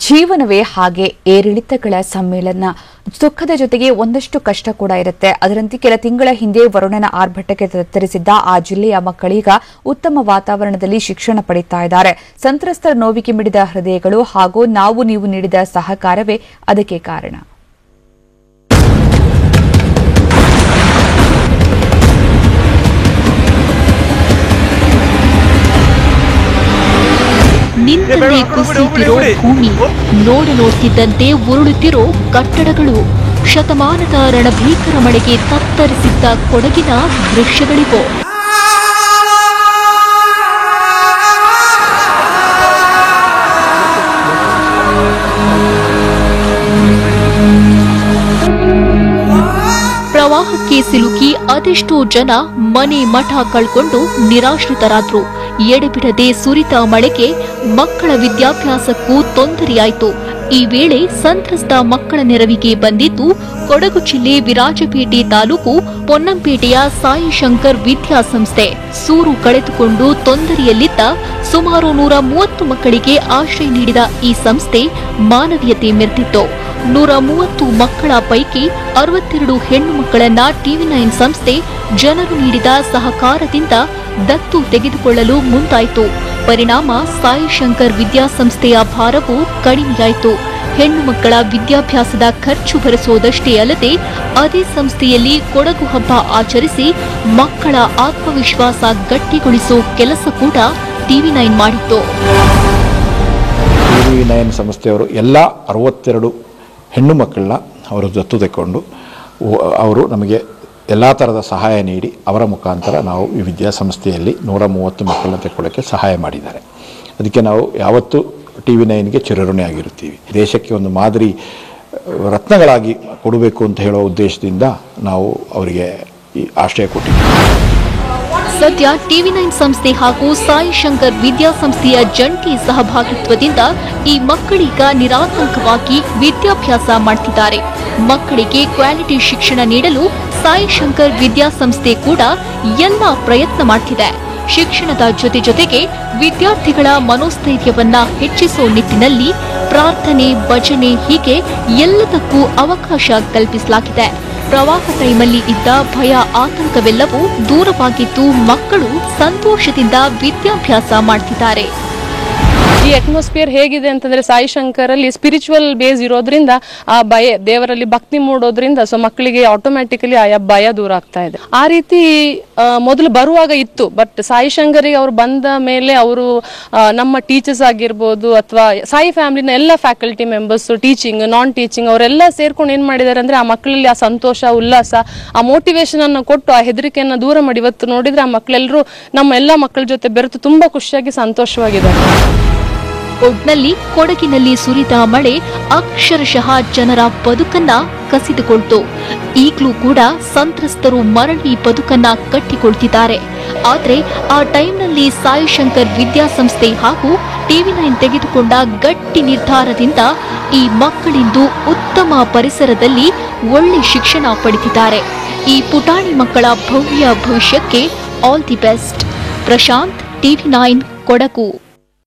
ಜೀವನವೇ ಹಾಗೆ ಏರಿಳಿತಗಳ ಸಮ್ಮೇಳನ. ಸುಖದ ಜೊತೆಗೆ ಒಂದಷ್ಟು ಕಷ್ಟ ಕೂಡ ಇರುತ್ತೆ. ಅದರಂತೆ ಕೆಲ ತಿಂಗಳ ಹಿಂದೆ ವರುಣನ ಆರ್ಭಟಕ್ಕೆ ತತ್ತರಿಸಿದ್ದ ಆ ಜಿಲ್ಲೆಯ ಮಕ್ಕಳೀಗ ಉತ್ತಮ ವಾತಾವರಣದಲ್ಲಿ ಶಿಕ್ಷಣ ಪಡೆಯುತ್ತಾ ಇದ್ದಾರೆ. ಸಂತ್ರಸ್ತರ ನೋವಿಗೆ ಮಿಡಿದ ಹೃದಯಗಳು ಹಾಗೂ ನಾವು ನೀವು ನೀಡಿದ ಸಹಕಾರವೇ ಅದಕ್ಕೆ ಕಾರಣ. ನಿಂತಲ್ಲೇ ಕುಸಿಯುತ್ತಿರೋ ಭೂಮಿ, ನೋಡುತ್ತಿದ್ದಂತೆ ಉರುಳುತ್ತಿರೋ ಕಟ್ಟಡಗಳು, ಶತಮಾನದ ರಣಭೀಕರ ಮಳೆಗೆ ತತ್ತರಿಸಿದ್ದ ಕೊಡಗಿನ ದೃಶ್ಯಗಳಿಗೋ. ಪ್ರವಾಹಕ್ಕೆ ಸಿಲುಕಿ ಅದೆಷ್ಟೋ ಜನ ಮನೆ ಮಠ ಕಳ್ಕೊಂಡು ನಿರಾಶ್ರಿತರಾದ್ರು. ಎಡೆಬಿಡದೆ ಸುರಿತ ಮಳೆಗೆ ಮಕ್ಕಳ ವಿದ್ಯಾಭ್ಯಾಸಕ್ಕೂ ತೊಂದರೆಯಾಯಿತು. ಈ ವೇಳೆ ಸಂತ್ರಸ್ತ ಮಕ್ಕಳ ನೆರವಿಗೆ ಬಂದಿದ್ದು ಕೊಡಗು ಜಿಲ್ಲೆ ವಿರಾಜಪೇಟೆ ತಾಲೂಕು ಪೊನ್ನಂಪೇಟೆಯ ಸಾಯಿ ಶಂಕರ್ ವಿದ್ಯಾಸಂಸ್ಥೆ. ಸೂರು ಕಳೆದುಕೊಂಡು ತೊಂದರೆಯಲ್ಲಿದ್ದ ಸುಮಾರು 130 ಮಕ್ಕಳಿಗೆ ಆಶ್ರಯ ನೀಡಿದ ಈ ಸಂಸ್ಥೆ ಮಾನವೀಯತೆ ಮೆರೆದಿತ್ತು. 130 ಮಕ್ಕಳ ಪೈಕಿ 62 ಹೆಣ್ಣು ಮಕ್ಕಳನ್ನ TV9 ಸಂಸ್ಥೆ ಜನರು ನೀಡಿದ ಸಹಕಾರದಿಂದ ದತ್ತು ತೆಗೆದುಕೊಳ್ಳಲು ಮುಂದಾಯಿತು. ಪರಿಣಾಮ ಸಾಯಿ ಶಂಕರ್ ವಿದ್ಯಾಸಂಸ್ಥೆಯ ಭಾರವು ಕಡಿಮೆಯಾಯಿತು. ಹೆಣ್ಣು ಮಕ್ಕಳ ವಿದ್ಯಾಭ್ಯಾಸದ ಖರ್ಚು ಭರಿಸುವುದಷ್ಟೇ ಅಲ್ಲದೆ ಅದೇ ಸಂಸ್ಥೆಯಲ್ಲಿ ಕೊಡಗು ಹಬ್ಬ ಆಚರಿಸಿ ಮಕ್ಕಳ ಆತ್ಮವಿಶ್ವಾಸ ಗಟ್ಟಿಗೊಳಿಸುವ ಕೆಲಸ ಕೂಡ TV9 ಮಾಡಿತ್ತು. TV9 ಸಂಸ್ಥೆಯವರು ಎಲ್ಲ 62 ಹೆಣ್ಣು ಮಕ್ಕಳನ್ನ ಅವರು ದತ್ತು ತೆಗೆದುಕೊಂಡು ಅವರು ನಮಗೆ ಎಲ್ಲ ಥರದ ಸಹಾಯ ನೀಡಿ ಅವರ ಮುಖಾಂತರ ನಾವು ಈ ವಿದ್ಯಾಸಂಸ್ಥೆಯಲ್ಲಿ 130 ಮಕ್ಕಳನ್ನ ತೆಗೆದುಕೊಳ್ಳೋಕ್ಕೆ ಸಹಾಯ ಮಾಡಿದ್ದಾರೆ. ಅದಕ್ಕೆ ನಾವು ಯಾವತ್ತೂ TV9ಗೆ ಚಿರಋಣಿ ಆಗಿರುತ್ತೀವಿ. ದೇಶಕ್ಕೆ ಒಂದು ಮಾದರಿ ರತ್ನಗಳಾಗಿ ಕೊಡಬೇಕು ಅಂತ ಹೇಳೋ ಉದ್ದೇಶದಿಂದ ನಾವು ಅವರಿಗೆ ಈ ಆಶ್ರಯ ಕೊಟ್ಟಿದ್ದೀವಿ. ಸದ್ಯ TV9 ಸಂಸ್ಥೆ ಹಾಗೂ ಸಾಯಿ ಶಂಕರ್ ವಿದ್ಯಾಸಂಸ್ಥೆಯ ಜಂಟಿ ಸಹಭಾಗಿತ್ವದಿಂದ ಈ ಮಕ್ಕಳೀಗ ನಿರಾತಂಕವಾಗಿ ವಿದ್ಯಾಭ್ಯಾಸ ಮಾಡುತ್ತಿದ್ದಾರೆ. ಮಕ್ಕಳಿಗೆ ಕ್ವಾಲಿಟಿ ಶಿಕ್ಷಣ ನೀಡಲು ಸಾಯಿ ಶಂಕರ್ ವಿದ್ಯಾಸಂಸ್ಥೆ ಕೂಡ ಎಲ್ಲ ಪ್ರಯತ್ನ ಮಾಡುತ್ತಿದೆ. ಶಿಕ್ಷಣದ ಜೊತೆಗೆ ವಿದ್ಯಾರ್ಥಿಗಳ ಮನೋಸ್ಥೈರ್ಯವನ್ನ ಹೆಚ್ಚಿಸುವ ನಿಟ್ಟಿನಲ್ಲಿ ಪ್ರಾರ್ಥನೆ, ಭಜನೆ ಹೀಗೆ ಎಲ್ಲದಕ್ಕೂ ಅವಕಾಶ ಕಲ್ಪಿಸಲಾಗಿದೆ. ಪ್ರವಾಹ ಟೈಮಲ್ಲಿ ಇದ್ದ ಭಯ, ಆತಂಕವೆಲ್ಲವೂ ದೂರವಾಗಿದ್ದು ಮಕ್ಕಳು ಸಂತೋಷದಿಂದ ವಿದ್ಯಾಭ್ಯಾಸ ಮಾಡ್ತಿದ್ದಾರೆ. ಈ ಅಟ್ಮಾಸ್ಫಿಯರ್ ಹೇಗಿದೆ ಅಂತಂದ್ರೆ ಸಾಯಿ ಶಂಕರ್ ಅಲ್ಲಿ ಸ್ಪಿರಿಚುವಲ್ ಬೇಸ್ ಇರೋದ್ರಿಂದ ಆ ಭಯ, ದೇವರಲ್ಲಿ ಭಕ್ತಿ ಮೂಡೋದ್ರಿಂದ ಸೊ ಮಕ್ಕಳಿಗೆ ಆಟೋಮ್ಯಾಟಿಕಲಿ ಆ ಭಯ ದೂರ ಆಗ್ತಾ ಇದೆ. ಆ ರೀತಿ ಮೊದಲು ಬರುವಾಗ ಇತ್ತು. ಬಟ್ ಸಾಯಿ ಶಂಕರಿಗೆ ಅವರು ಬಂದ ಮೇಲೆ ಅವರು ನಮ್ಮ ಟೀಚರ್ಸ್ ಆಗಿರ್ಬೋದು ಅಥವಾ ಸಾಯಿ ಫ್ಯಾಮಿಲಿನ ಎಲ್ಲ ಫ್ಯಾಕಲ್ಟಿ ಮೆಂಬರ್ಸ್, ಟೀಚಿಂಗ್, ನಾನ್ ಟೀಚಿಂಗ್ ಅವರೆಲ್ಲ ಸೇರ್ಕೊಂಡು ಏನ್ ಮಾಡಿದ್ದಾರೆ ಅಂದ್ರೆ ಆ ಮಕ್ಕಳಲ್ಲಿ ಆ ಸಂತೋಷ, ಉಲ್ಲಾಸ, ಆ ಮೋಟಿವೇಶನ್ ಅನ್ನು ಕೊಟ್ಟು ಆ ಹೆದರಿಕೆಯನ್ನ ದೂರ ಮಾಡಿ ಇವತ್ತು ನೋಡಿದ್ರೆ ಆ ಮಕ್ಕಳೆಲ್ಲರೂ ನಮ್ಮ ಎಲ್ಲ ಮಕ್ಕಳ ಜೊತೆ ಬೆರೆತು ತುಂಬಾ ಖುಷಿಯಾಗಿ ಸಂತೋಷವಾಗಿದ್ದಾರೆ. ಒಟ್ನಲ್ಲಿ ಕೊಡಗಿನಲ್ಲಿ ಸುರಿದ ಮಳೆ ಅಕ್ಷರಶಃ ಜನರ ಬದುಕನ್ನ ಕಸಿದುಕೊಳ್ತು. ಈಗಲೂ ಕೂಡ ಸಂತ್ರಸ್ತರು ಮರಳಿ ಬದುಕನ್ನ ಕಟ್ಟಿಕೊಳ್ತಿದ್ದಾರೆ. ಆದ್ರೆ ಆ ಟೈಮ್ನಲ್ಲಿ ಸಾಯಿ ಶಂಕರ್ ವಿದ್ಯಾಸಂಸ್ಥೆ ಹಾಗೂ TV9 ತೆಗೆದುಕೊಂಡ ಗಟ್ಟಿ ನಿರ್ಧಾರದಿಂದ ಈ ಮಕ್ಕಳಿಂದು ಉತ್ತಮ ಪರಿಸರದಲ್ಲಿ ಒಳ್ಳೆ ಶಿಕ್ಷಣ ಪಡೆದಿದ್ದಾರೆ. ಈ ಪುಟಾಣಿ ಮಕ್ಕಳ ಭವ್ಯ ಭವಿಷ್ಯಕ್ಕೆ all the best. Prashant, TV9 Kodagu.